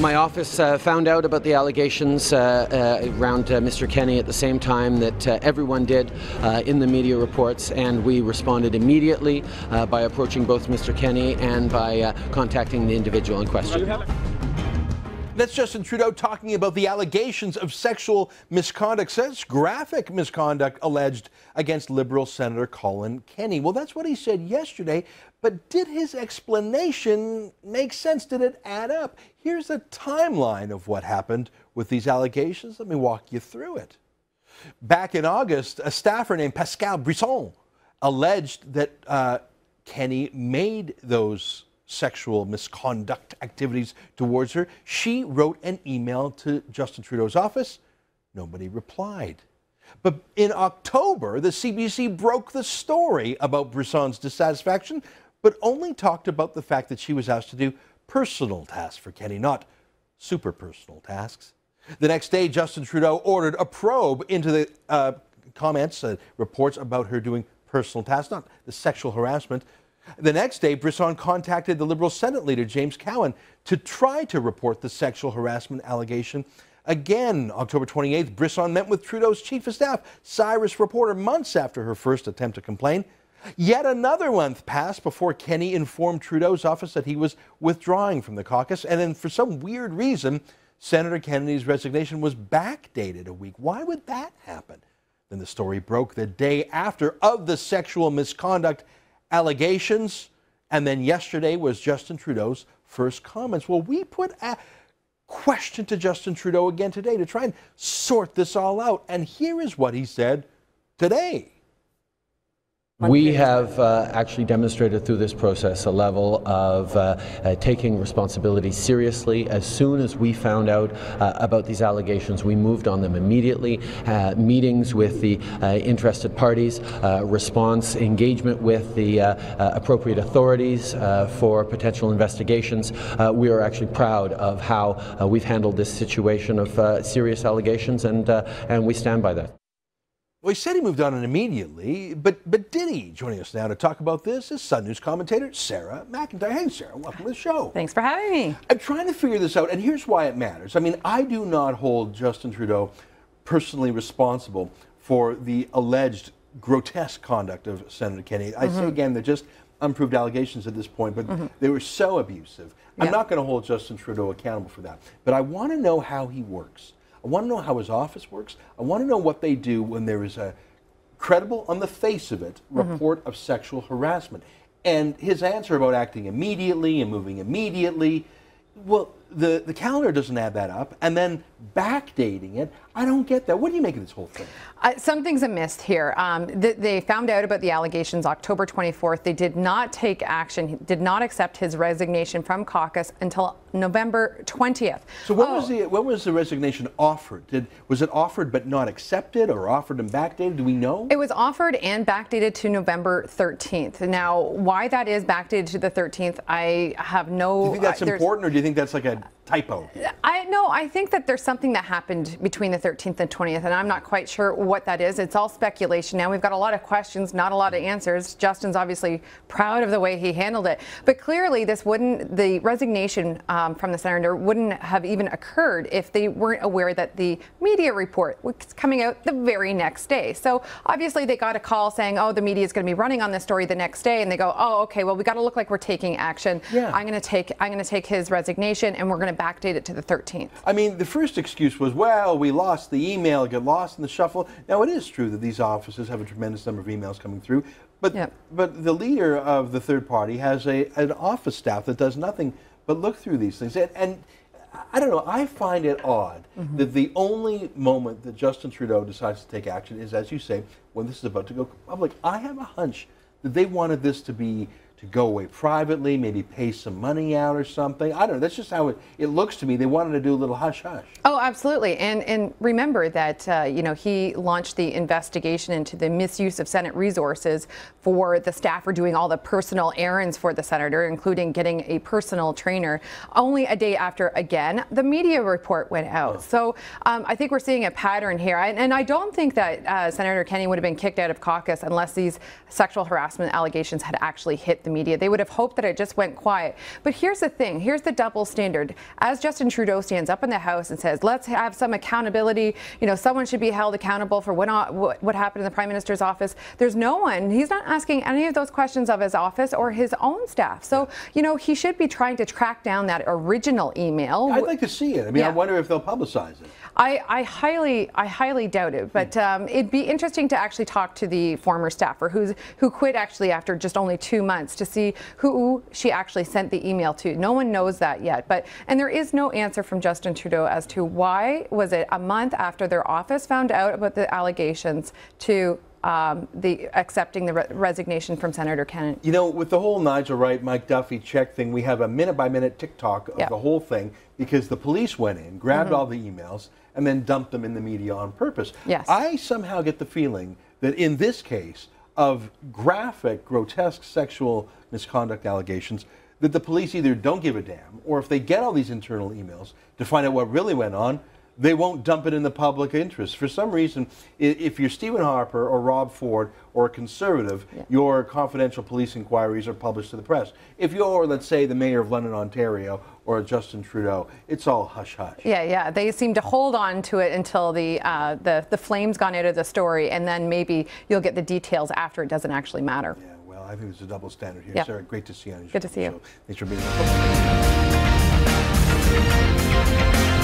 My office found out about the allegations around Mr. Kenney at the same time that everyone did in the media reports, and we responded immediately by approaching both Mr. Kenney and by contacting the individual in question. That's Justin Trudeau talking about the allegations of sexual misconduct, such graphic misconduct alleged against Liberal Senator Colin Kenney. Well, that's what he said yesterday, but did his explanation make sense? Did it add up? Here's a timeline of what happened with these allegations. Let me walk you through it. Back in August, a staffer named Pascal Brisson alleged that Kenney made those sexual misconduct activities towards her. She wrote an email to Justin Trudeau's office. Nobody replied. But in October, the CBC broke the story about Brisson's dissatisfaction, but only talked about the fact that she was asked to do personal tasks for Kenney, not super personal tasks. The next day, Justin Trudeau ordered a probe into the comments, reports about her doing personal tasks, not the sexual harassment. The next day, Brisson contacted the Liberal Senate leader, James Cowan, to try to report the sexual harassment allegation. Again, October 28th, Brisson met with Trudeau's chief of staff, Cyrus Reporter, months after her first attempt to complain. Yet another month passed before Kenney informed Trudeau's office that he was withdrawing from the caucus, and then for some weird reason, Senator Kennedy's resignation was backdated a week. Why would that happen? Then the story broke the day after of the sexual misconduct allegations, and then yesterday was Justin Trudeau's first comments. Well, we put a question to Justin Trudeau again today to try and sort this all out, and here is what he said today. We have actually demonstrated through this process a level of taking responsibility seriously. As soon as we found out about these allegations, we moved on them immediately. Meetings with the interested parties, response, engagement with the appropriate authorities for potential investigations. We are actually proud of how we've handled this situation of serious allegations, and we stand by that. Well, he said he moved on immediately, but did he? Joining us now to talk about this is Sun News commentator Sarah McIntyre. Hey, Sarah, welcome to the show. Thanks for having me. I'm trying to figure this out, and here's why it matters. I mean, I do not hold Justin Trudeau personally responsible for the alleged grotesque conduct of Senator Kenney. I say again, they're just unproved allegations at this point, but they were so abusive. I'm not going to hold Justin Trudeau accountable for that, but I want to know how he works. I want to know how his office works. I want to know what they do when there is a credible, on the face of it, report of sexual harassment. And his answer about acting immediately and moving immediately, well, the calendar doesn't add that up. And then backdating it, I don't get that. What do you make of this whole thing? Something's amiss here. They found out about the allegations October 24th. They did not take action, did not accept his resignation from caucus until November 20th. So when was the resignation offered? Was it offered but not accepted, or offered and backdated? Do we know? It was offered and backdated to November 13th. Now, why that is backdated to the 13th, I have no... Do you think that's important, or do you think that's like a typo? I think that there's something that happened between the 13th and 20th, and I'm not quite sure what that is. It's all speculation now. We've got a lot of questions, not a lot of answers. Justin's obviously proud of the way he handled it, but clearly the resignation from the senator wouldn't have even occurred if they weren't aware that the media report was coming out the very next day. So obviously they got a call saying, oh, the media is going to be running on this story the next day, and they go, oh, okay, well, we got to look like we're taking action. Yeah. I'm going to take his resignation, and we're going to backdate it to the 13th. I mean, the first excuse was, well, we lost the email, it got lost in the shuffle. Now, it is true that these offices have a tremendous number of emails coming through, but the leader of the third party has an office staff that does nothing but look through these things. And I don't know, I find it odd that the only moment that Justin Trudeau decides to take action is, as you say, when this is about to go public. I have a hunch that they wanted this to go away privately, maybe pay some money out or something. I don't know. That's just how it looks to me. They wanted to do a little hush-hush. Oh, absolutely. And remember that, he launched the investigation into the misuse of Senate resources for the staffer doing all the personal errands for the senator, including getting a personal trainer, only a day after, again, the media report went out. So I think we're seeing a pattern here. And I don't think that Senator Kenney would have been kicked out of caucus unless these sexual harassment allegations had actually hit the media. They would have hoped that it just went quiet. But here's the thing. Here's the double standard. As Justin Trudeau stands up in the House and says, let's have some accountability, you know, someone should be held accountable for what happened in the Prime Minister's office. There's no one. He's not asking any of those questions of his office or his own staff. So, you know, he should be trying to track down that original email. I'd like to see it. I mean, I wonder if they'll publicize it. I highly doubt it, but it'd be interesting to actually talk to the former staffer who quit actually after just only 2 months to see who she actually sent the email to. No one knows that yet, and there is no answer from Justin Trudeau as to why was it a month after their office found out about the allegations to accepting the resignation from Senator Kennedy. You know, with the whole Nigel Wright, Mike Duffy check thing, we have a minute-by-minute TikTok of the whole thing because the police went in, grabbed all the emails, and then dumped them in the media on purpose. Yes. I somehow get the feeling that in this case of graphic, grotesque sexual misconduct allegations, that the police either don't give a damn, or if they get all these internal emails to find out what really went on, they won't dump it in the public interest. For some reason, if you're Stephen Harper or Rob Ford or a conservative, your confidential police inquiries are published to the press. If you're, let's say, the mayor of London, Ontario, or Justin Trudeau, it's all hush-hush. Yeah. They seem to hold on to it until the flame's gone out of the story, and then maybe you'll get the details after it doesn't actually matter. Yeah, well, I think there's a double standard here. Yeah. Sarah, great to see you on your show. Good to see you. So, thanks for being here.